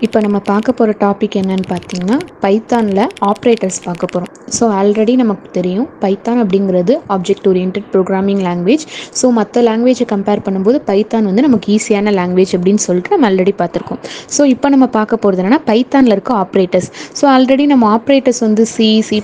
இப்போ நம்ம பார்க்க போகிற டாபிக் என்னன்னு பார்த்தீங்கன்னா பைத்தானில் ஆப்ரேட்டர்ஸ் பார்க்க போகிறோம். ஸோ ஆல்ரெடி நமக்கு தெரியும் பைத்தான் அப்படிங்கிறது object oriented programming language. So மற்ற லாங்குவேஜை கம்பேர் பண்ணும்போது பைத்தான் வந்து நமக்கு ஈஸியான லாங்குவேஜ் அப்படின்னு சொல்லிட்டு நம்ம ஆல்ரெடி பார்த்துருக்கோம். ஸோ இப்போ நம்ம பார்க்க போகிறது என்னென்னா பைத்தானில் இருக்க ஆப்ரேட்டர்ஸ். ஸோ ஆல்ரெடி நம்ம ஆப்ரேட்டர்ஸ் வந்து C++,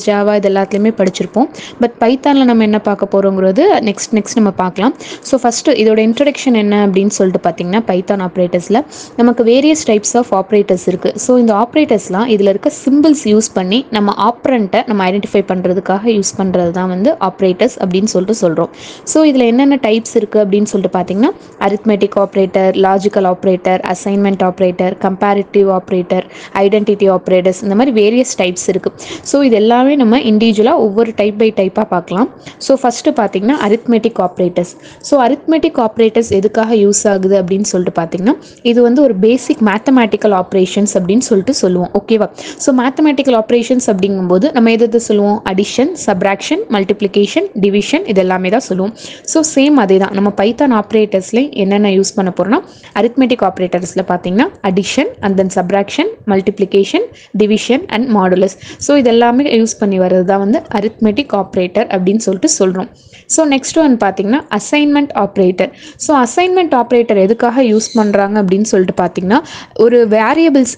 ஜாவா இது எல்லாத்துலேயுமே படிச்சிருப்போம். பட் பைத்தானில் நம்ம என்ன பார்க்க போகிறோங்கிறது நெக்ஸ்ட் நம்ம பார்க்கலாம். ஸோ ஃபஸ்ட்டு இதோட இன்ட்ரடக்ஷன் என்ன அப்படின்னு சொல்லிட்டு பார்த்தீங்கன்னா பைத்தான் ஆப்ரேட்டர்ஸில் நமக்கு வேரியஸ் டைப்ஸ் ஆஃப் ஆப்ரேட்டர்ஸ் இருக்குது. ஸோ இந்த ஆப்ரேட்டர்ஸ்லாம் இதில் இருக்க சிம்பிள்ஸ் யூஸ் பண்ணி நம்ம ஆப்ரண்ட்டை நம்ம ஐடென்டிஃபை பண்ணுறதுக்காக யூஸ் பண்ணுறது தான் வந்து ஆப்ரேட்டர்ஸ் அப்படின்னு சொல்லிட்டு சொல்கிறோம். ஸோ இதில் என்னென்ன டைப்ஸ் இருக்குது அப்படின்னு சொல்லிட்டு பார்த்தீங்கன்னா arithmetic operator, logical operator, assignment operator, comparative operator, identity operators, இந்த மாதிரி வேரியஸ் டைப்ஸ் இருக்குது. ஸோ இது எல்லாமே நம்ம இண்டிவிஜுவலாக ஒவ்வொரு டைப் பை டைப்பாக பார்க்கலாம். ஸோ ஃபஸ்ட்டு பார்த்தீங்கன்னா arithmetic operators. So arithmetic operators எதுக்காக யூஸ் ஆகுது அப்படின்னு சொல்லிட்டு பார்த்தீங்கன்னா இது வந்து ஒரு பேசிக் மேத்தமேட்டிக்கல் ஆப்ரேஷன்ஸ் அப்படின்னு சொல்லிட்டு சொல்லுவோம். ஓகேவா? ஸோ மேத்தமேட்டிக்கல் ஆப்ரேஷன்ஸ் அப்படிங்கும்போது நம்ம எது சொல்லுவோம்? அடிஷன், சப்ராக்ஷன், மல்டிப்ளிகேஷன், டிவிஷன், இது எல்லாமே தான் சொல்லுவோம். ஸோ சேம் அதே தான் நம்ம பைத்தான் ஆப்ரேட்டர்ஸ்லேயும் என்னென்ன யூஸ் பண்ண போகிறோம்னா அரித்மெட்டிக் ஆப்ரேட்டர்ஸில் பார்த்தீங்கன்னா addition and then subtraction, multiplication, division and modulus. So இது எல்லாமே யூஸ் பண்ணி வர்றது தான் வந்து அரித்மெட்டிக் ஆப்ரேட்டர் அப்படின்னு சொல்லிட்டு சொல்கிறோம். ஸோ நெக்ஸ்ட் ஒன் பார்த்தீங்கன்னா assignment operator. So assignment operator எதுக்காக யூஸ் பண்ணுறாங்க அப்படின்னு சொல்லிட்டு பார்த்தீங்கன்னா ஒரு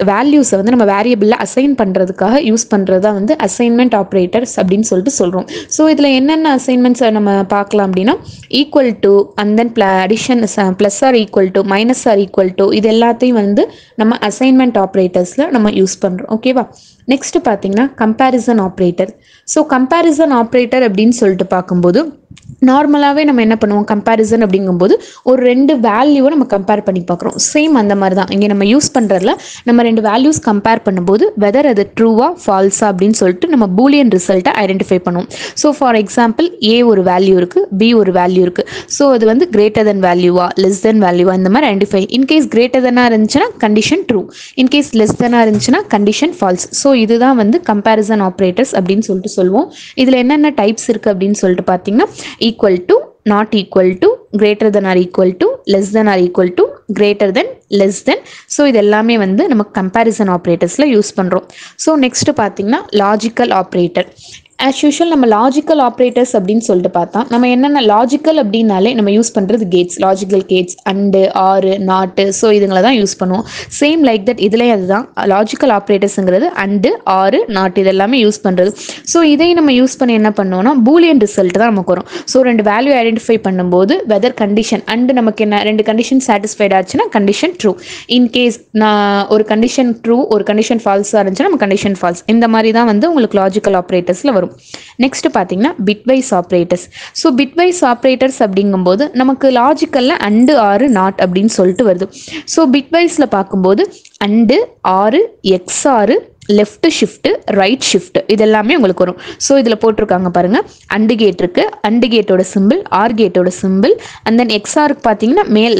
வேல்யூஸை வந்து நம்ம வேரியபிளில் அசைன் பண்ணுறதுக்காக யூஸ் பண்ணுறது தான் வந்து அசைன்மெண்ட் ஆப்ரேட்டர்ஸ் அப்படின்னு சொல்லிட்டு சொல்கிறோம். ஸோ இதில் என்னென்ன அசைன்மெண்ட்ஸை நம்ம பார்க்கலாம் அப்படின்னா equal to and then addition, plus or equal to, minus or equal to, இது எல்லாத்தையும் வந்து நம்ம அசைன்மெண்ட் ஆப்ரேட்டர்ஸில் நம்ம யூஸ் பண்ணுறோம். ஓகேவா? நெக்ஸ்ட் பார்த்தீங்கன்னா comparison operator. So comparison operator அப்படின்னு சொல்லிட்டு பார்க்கும்போது நார்மலாகவே நம்ம என்ன பண்ணுவோம்? கம்பேரிசன் அப்படிங்கும்போது ஒரு ரெண்டு வேல்யூவை நம்ம கம்பேர் பண்ணி பார்க்குறோம். சேம் அந்த மாதிரி தான் இங்கே நம்ம யூஸ் பண்ணுறதுல நம்ம ரெண்டு வேல்யூஸ் கம்பேர் பண்ணும்போது வெதர் அது ட்ரூவா ஃபால்ஸா அப்படின்னு சொல்லிட்டு நம்ம பூலியன் ரிசல்ட்டை ஐடென்டிஃபை பண்ணுவோம். ஸோ ஃபார் எக்ஸாம்பிள் A ஒரு வேல்யூ இருக்குது, B ஒரு வேல்யூ இருக்குது. ஸோ அது வந்து கிரேட்டர் தென் வேல்யூவா லெஸ் தென் வேல்யூவா இந்த மாதிரி ஐடென்டிஃபை. இன்கேஸ் கிரேட்டர் தென்னாக இருந்துச்சுன்னா கண்டிஷன் ட்ரூ, இன்கேஸ் லெஸ் தென்னாக இருந்துச்சுன்னா கண்டிஷன் ஃபால்ஸ். ஸோ இதுதான் வந்து கம்பேரிசன் ஆப்ரேட்டர்ஸ் அப்படின்னு சொல்லிட்டு சொல்லுவோம். இதில் என்னென்ன டைப்ஸ் இருக்குது அப்படின்னு சொல்லிட்டு பார்த்தீங்கன்னா equal to, not equal to, greater than or equal to, less than or equal to, greater than, less than. So இது எல்லாமே வந்து நம்ம கம்பேரிசன் ஆப்ரேட்டர்ஸில் யூஸ் பண்ணுறோம். ஸோ நெக்ஸ்ட் பார்த்தீங்கன்னா லாஜிக்கல் ஆப்ரேட்டர். ஆஸ் யூஷுவல் நம்ம லாஜிக்கல் ஆப்ரேட்டர்ஸ் அப்படின்னு சொல்லிட்டு பார்த்தா நம்ம என்னென்ன லாஜிக்கல் அப்படின்னாலே நம்ம யூஸ் பண்ணுறது கேட்ஸ், லாஜிக்கல் கேட்ஸ், அண்டு, ஆறு, நாட்டு. ஸோ இதுங்களை தான் யூஸ் பண்ணுவோம். சேம் லைக் தட் இதுலேயே அதுதான் லாஜிக்கல் ஆப்ரேட்டர்ஸுங்கிறது அண்டு, ஆறு, நாட்டு இது எல்லாமே யூஸ் பண்ணுறது. ஸோ இதையும் நம்ம யூஸ் பண்ணி என்ன பண்ணுவோம்னா பூலியன் ரிசல்ட் தான் நமக்கு வரும். ஸோ ரெண்டு வேல்யூ ஐடென்டிஃபை பண்ணும்போது வெதர் கண்டிஷன் அண்டு நமக்கு என்ன ரெண்டு கண்டிஷன் சாட்டிஸ்ஃபைட் ஆச்சுன்னா கண்டிஷன் ட்ரூ, இன்கேஸ் நான் ஒரு கண்டிஷன் ட்ரூ ஒரு கண்டிஷன் ஃபால்ஸாக இருந்துச்சுன்னா நம்ம கண்டிஷன் ஃபால்ஸ். இந்த மாதிரி தான் வந்து உங்களுக்கு லாஜிக்கல் ஆப்ரேட்டர்ஸில் வரும். நெக்ஸ்ட் பார்த்தீங்கன்னா bitwise operators. So bitwise operators அப்படிங்கும்போது நமக்கு லாஜிக்கல்ல அண்டு, ஆறு, நாட் அப்படின்னு சொல்லிட்டு வருது. ஸோ பிட்வைஸில் பார்க்கும்போது அண்டு, ஆறு, எக்ஸ் ஆறு, லெஃப்ட் ஷிஃப்ட், ரைட் ஷிஃப்ட் இது எல்லாமே உங்களுக்கு வரும். ஸோ இதில் போட்டிருக்காங்க பாருங்க, அண்டு கேட் இருக்கு, அண்டு கேட்டோட சிம்பிள், ஆர் கேட்டோட சிம்பிள், அண்ட் தென் எக்ஸ்ஆருக்கு பார்த்தீங்கன்னா மேல்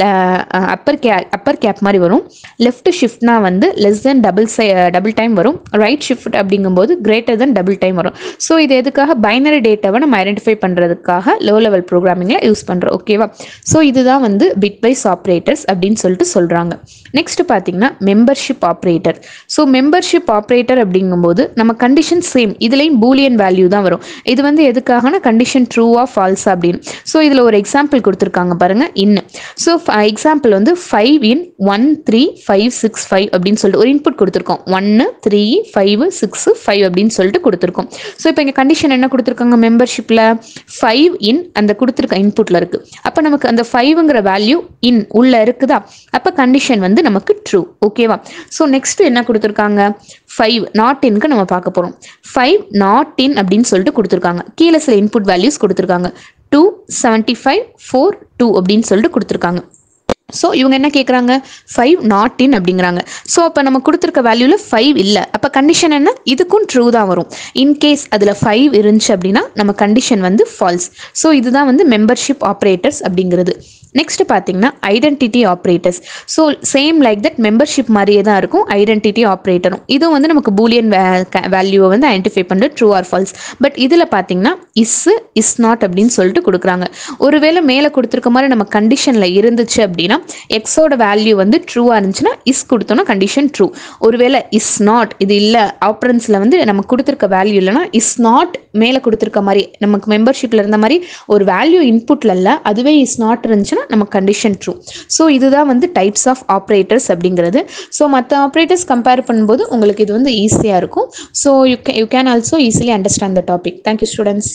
அப்பர் கேப் மாதிரி வரும். லெஃப்ட் ஷிஃப்ட்னா வந்து லெஸ் தென் டபுள் டைம் வரும். ரைட் ஷிஃப்ட் அப்படிங்கும்போது கிரேட்டர் தென் டபுள் டைம் வரும். ஸோ இது எதுக்காக? பைனரி டேட்டாவை நம்ம ஐடென்டிஃபை பண்ணுறதுக்காக லோ லெவல் ப்ரோக்ராமிங்கில் யூஸ் பண்ணுறோம். ஓகேவா? ஸோ இதுதான் வந்து பிட்வைஸ் ஆப்ரேட்டர்ஸ் அப்படின்னு சொல்லிட்டு சொல்கிறாங்க. நெக்ஸ்ட் பார்த்தீங்கன்னா membership operator. So membership operator அப்படிங்கும்போது நம்ம கண்டிஷன் சேம் இதுலயும் பூலியன் வேல்யூ தான் வரும். இது வந்து எதுக்காகனா கண்டிஷன் ட்ரூவா ஃபால்ஸா அப்படின்னு. ஸோ இதுல ஒரு எக்ஸாம்பிள் கொடுத்துருக்காங்க பாருங்க, இன். ஸோ எக்ஸாம்பிள் வந்து 5 in 1 3 5 6 5 அப்படின்னு சொல்லிட்டு ஒரு இன்புட் கொடுத்துருக்கோம். 1 3 5 6 5 அப்படின்னு சொல்லிட்டு கொடுத்துருக்கோம். ஸோ இப்போ இங்கே கண்டிஷன் என்ன கொடுத்துருக்காங்க? மெம்பர்ஷிப்ல 5 in அந்த கொடுத்துருக்க இன்புட்ல இருக்கு. அப்போ நமக்கு அந்த 5ங்கிற வேல்யூ இன் உள்ள இருக்குதா? அப்போ கண்டிஷன் வந்து நமக்கு ட்ரூ. ஓகேவா? ஸோ நெக்ஸ்ட் என்ன கொடுத்துருக்காங்க? 5 நாட் இன்க்கு நம்ம பார்க்க போறோம். 5 நாட் இன் அப்படின்னு சொல்லிட்டு கொடுத்துருக்காங்க. கீழே சில இன்புட் வேல்யூஸ் கொடுத்துருக்காங்க. 2 75 4 2 அப்படின்னு சொல்லிட்டு கொடுத்துருக்காங்க. ஸோ இவங்க என்ன கேட்குறாங்க? 5 நாட் இன் அப்படிங்கிறாங்க. ஸோ அப்போ நம்ம கொடுத்துருக்க வேல்யூவில் 5 இல்லை. அப்போ கண்டிஷன் என்ன? இதுக்கும் ட்ரூ தான் வரும். இன்கேஸ் அதில் 5 இருந்துச்சு அப்படின்னா நம்ம கண்டிஷன் வந்து ஃபால்ஸ். ஸோ இதுதான் வந்து மெம்பர்ஷிப் ஆப்ரேட்டர்ஸ் அப்படிங்கிறது. நெக்ஸ்ட் பார்த்தீங்கன்னா identity operators. So same like that membership மாதிரியே தான் இருக்கும் ஐடென்டிட்டி ஆப்ரேட்டரும். இதுவும் வந்து நமக்கு பூலியன் வேல்யூவை வந்து ஐடென்டிஃபை பண்ணுற ட்ரூ ஆர் ஃபால்ஸ். பட் இதில் பார்த்தீங்கன்னா இஸ் நாட் அப்படின்னு சொல்லிட்டு கொடுக்குறாங்க. ஒருவேளை மேலே கொடுத்துருக்க மாதிரி நம்ம கண்டிஷனில் இருந்துச்சு அப்படின்னா எக்ஸோட வேல்யூ வந்து ட்ரூவாக இருந்துச்சுன்னா இஸ் கொடுத்தோன்னா கண்டிஷன் ட்ரூ. ஒருவேளை இஸ் நாட் இது இல்லை ஆப்ரன்ஸில் வந்து நமக்கு கொடுத்துருக்க வேல்யூ இல்லைன்னா இஸ் நாட் மேலே கொடுத்துருக்க மாதிரி நமக்கு மெம்பர்ஷிப்பில் இருந்த மாதிரி ஒரு வேல்யூ இன்புட்டில் இல்லை அதுவே இஸ் நாட் இருந்துச்சுன்னா நம்ம கண்டிஷன் ட்ரூ. ஸோ இதுதான் வந்து டைப்ஸ் ஆஃப் ஆப்ரேட்டர்ஸ் அப்படிங்கிறது. ஸோ மற்ற ஆப்ரேட்டர்ஸ் கம்பேர் பண்ணும்போது உங்களுக்கு இது வந்து ஈஸியாக இருக்கும். So you can also easily understand the topic. Thank you students.